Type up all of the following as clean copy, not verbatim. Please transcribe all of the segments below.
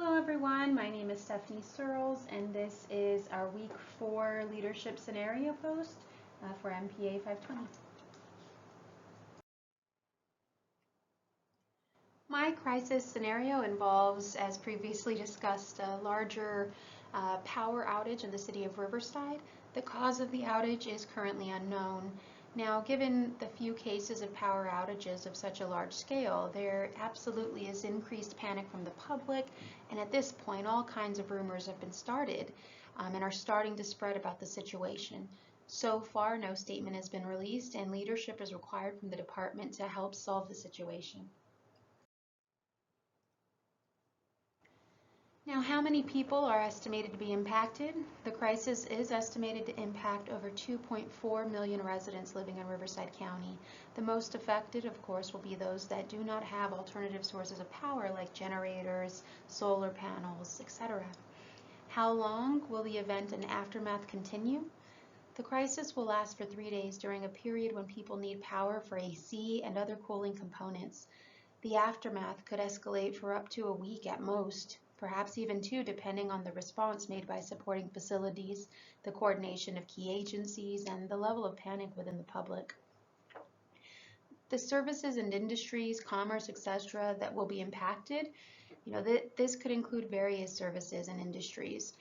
Hello everyone, my name is Stephanie Searles and this is our week 4 leadership scenario post for MPA 520. My crisis scenario involves, as previously discussed, a larger power outage in the city of Riverside. The cause of the outage is currently unknown. Now, given the few cases of power outages of such a large scale, there absolutely is increased panic from the public, and at this point, all kinds of rumors have been started and are starting to spread about the situation. So far, no statement has been released, and leadership is required from the department to help solve the situation. Now, how many people are estimated to be impacted? The crisis is estimated to impact over 2.4 million residents living in Riverside County. The most affected, of course, will be those that do not have alternative sources of power like generators, solar panels, etc. How long will the event and aftermath continue? The crisis will last for 3 days during a period when people need power for AC and other cooling components. The aftermath could escalate for up to a week at most, perhaps even 2, depending on the response made by supporting facilities, the coordination of key agencies, and the level of panic within the public. The services and industries, commerce, etc., that will be impacted, this could include various services and industries,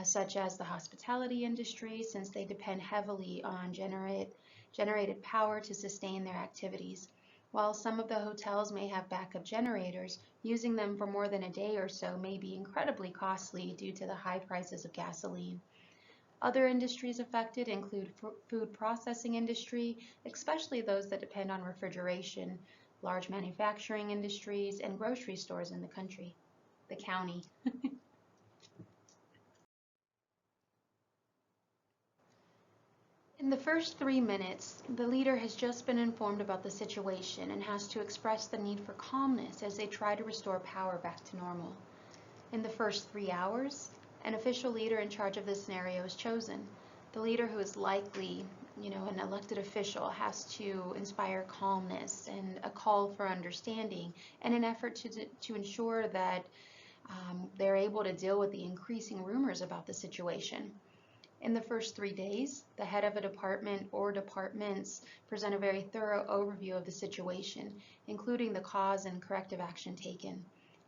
such as the hospitality industry, since they depend heavily on generated power to sustain their activities. While some of the hotels may have backup generators, using them for more than a day or so may be incredibly costly due to the high prices of gasoline. Other industries affected include food processing industry, especially those that depend on refrigeration, large manufacturing industries, and grocery stores in the county. In the first 3 minutes, the leader has just been informed about the situation and has to express the need for calmness as they try to restore power back to normal. In the first 3 hours, an official leader in charge of this scenario is chosen. The leader, who is likely, an elected official, has to inspire calmness and a call for understanding and an effort to ensure that they're able to deal with the increasing rumors about the situation. In the first 3 days, the head of a department or departments present a very thorough overview of the situation, including the cause and corrective action taken.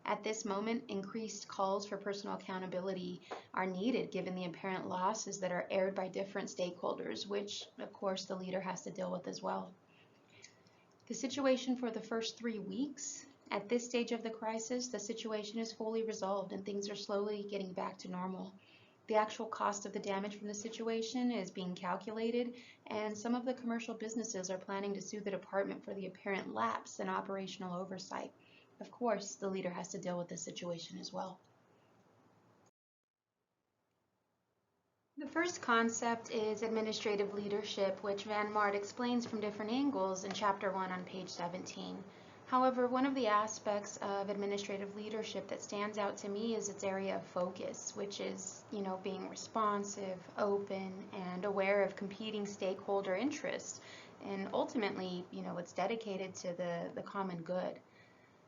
At this moment, increased calls for personal accountability are needed given the apparent losses that are aired by different stakeholders, which, of course, the leader has to deal with as well. The situation for the first 3 weeks, at this stage of the crisis, the situation is fully resolved and things are slowly getting back to normal. The actual cost of the damage from the situation is being calculated, and some of the commercial businesses are planning to sue the department for the apparent lapse in operational oversight. Of course, the leader has to deal with this situation as well. The first concept is administrative leadership, which Van Mart explains from different angles in Chapter 1 on page 17. However, one of the aspects of administrative leadership that stands out to me is its area of focus, which is, being responsive, open, and aware of competing stakeholder interests. And ultimately, it's dedicated to the common good.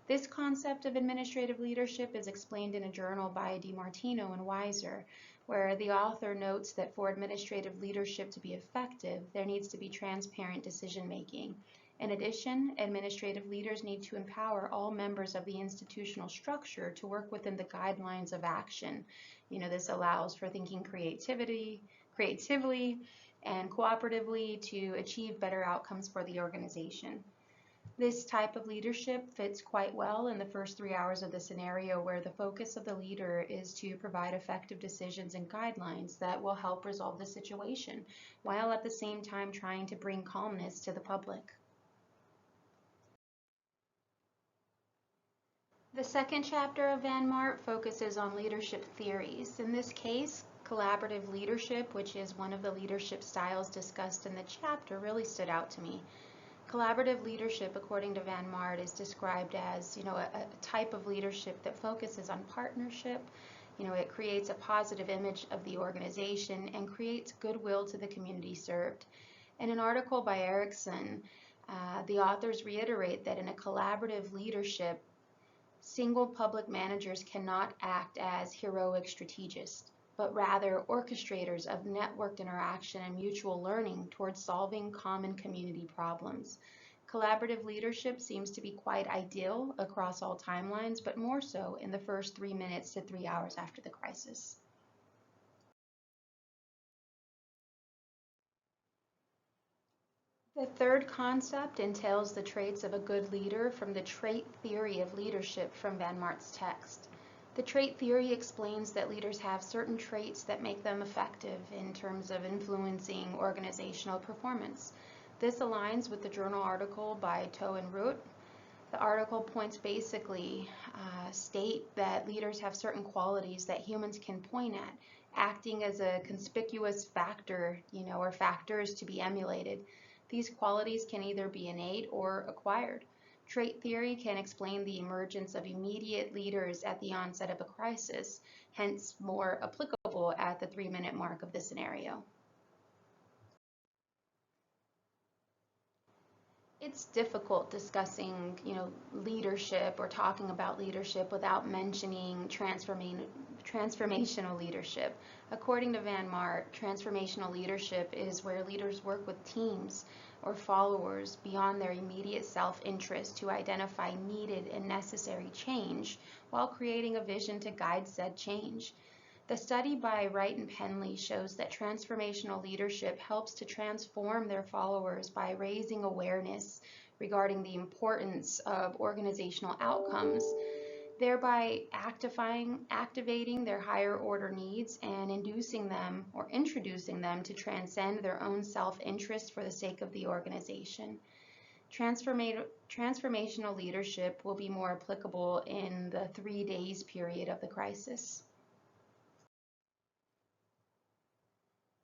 This concept of administrative leadership is explained in a journal by DiMartino and Weiser, where the author notes that for administrative leadership to be effective, there needs to be transparent decision making. In addition, administrative leaders need to empower all members of the institutional structure to work within the guidelines of action. This allows for thinking creatively, and cooperatively to achieve better outcomes for the organization. This type of leadership fits quite well in the first 3 hours of the scenario, where the focus of the leader is to provide effective decisions and guidelines that will help resolve the situation, while at the same time trying to bring calmness to the public. The second chapter of Van Mart focuses on leadership theories. In this case, collaborative leadership, which is one of the leadership styles discussed in the chapter, really stood out to me. Collaborative leadership, according to Van Mart, is described as, a type of leadership that focuses on partnership. It creates a positive image of the organization and creates goodwill to the community served. In an article by Erickson, the authors reiterate that in a collaborative leadership Single public managers cannot act as heroic strategists, but rather orchestrators of networked interaction and mutual learning towards solving common community problems. Collaborative leadership seems to be quite ideal across all timelines, but more so in the first 3 minutes to 3 hours after the crisis. The third concept entails the traits of a good leader from the trait theory of leadership from Van Mart's text. The trait theory explains that leaders have certain traits that make them effective in terms of influencing organizational performance. This aligns with the journal article by Toe and Root. The article points basically state that leaders have certain qualities that humans can point at, acting as a conspicuous factor, or factors to be emulated. These qualities can either be innate or acquired. Trait theory can explain the emergence of immediate leaders at the onset of a crisis, hence more applicable at the 3-minute mark of the scenario. It's difficult discussing, leadership or talking about leadership without mentioning transformational leadership. According to Van Mart, transformational leadership is where leaders work with teams or followers beyond their immediate self-interest to identify needed and necessary change while creating a vision to guide said change. The study by Wright and Penley shows that transformational leadership helps to transform their followers by raising awareness regarding the importance of organizational outcomes, thereby activating their higher order needs and inducing them or introducing them to transcend their own self-interest for the sake of the organization. Transformational leadership will be more applicable in the 3 days period of the crisis.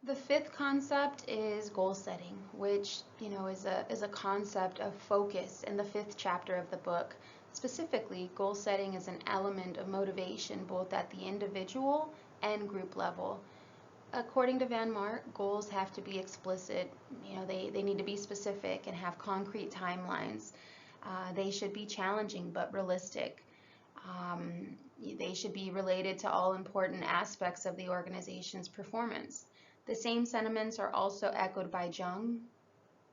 The fifth concept is goal setting, which is a concept of focus in the 5th chapter of the book. Specifically, goal setting is an element of motivation both at the individual and group level. According to Van Mart, goals have to be explicit. They need to be specific and have concrete timelines. They should be challenging but realistic. They should be related to all important aspects of the organization's performance. The same sentiments are also echoed by Jung.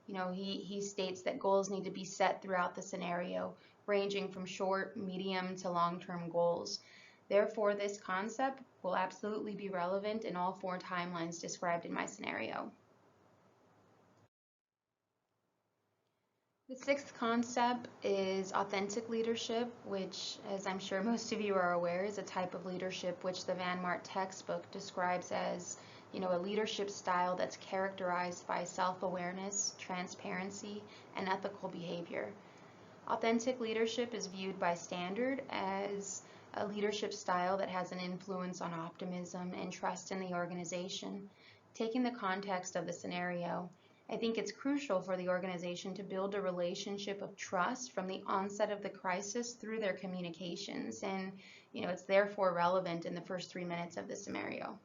He states that goals need to be set throughout the scenario, ranging from short, medium to long-term goals. Therefore, this concept will absolutely be relevant in all 4 timelines described in my scenario. The 6th concept is authentic leadership, which, as I'm sure most of you are aware, is a type of leadership which the Van Mart textbook describes as a leadership style that's characterized by self-awareness, transparency, and ethical behavior. Authentic leadership is viewed by Standard as a leadership style that has an influence on optimism and trust in the organization. Taking the context of the scenario, I think it's crucial for the organization to build a relationship of trust from the onset of the crisis through their communications, and it's therefore relevant in the first 3 minutes of the scenario.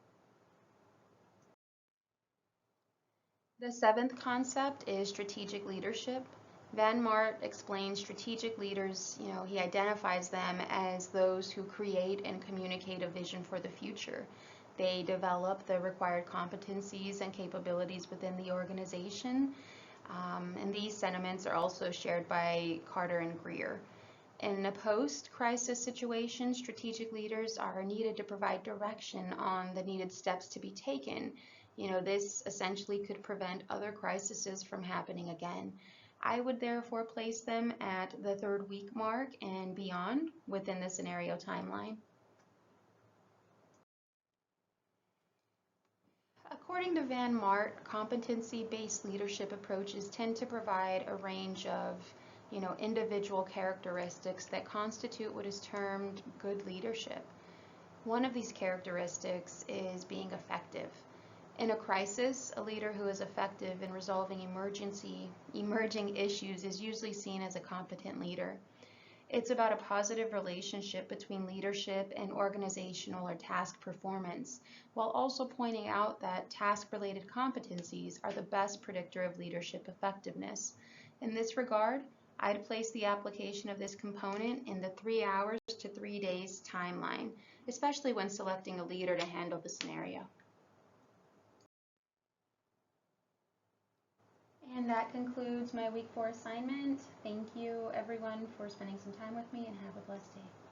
The 7th concept is strategic leadership. Van Mart explains strategic leaders, he identifies them as those who create and communicate a vision for the future. They develop the required competencies and capabilities within the organization, and these sentiments are also shared by Carter and Greer. In a post-crisis situation, strategic leaders are needed to provide direction on the needed steps to be taken. This essentially could prevent other crises from happening again. I would therefore place them at the 3rd week mark and beyond within the scenario timeline. According to Van Mart, competency-based leadership approaches tend to provide a range of individual characteristics that constitute what is termed good leadership. One of these characteristics is being effective. In a crisis, a leader who is effective in resolving emerging issues is usually seen as a competent leader. It's about a positive relationship between leadership and organizational or task performance, while also pointing out that task-related competencies are the best predictor of leadership effectiveness. In this regard, I'd place the application of this component in the 3 hours to 3 days timeline, especially when selecting a leader to handle the scenario. And that concludes my week 4 assignment. Thank you everyone for spending some time with me, and have a blessed day.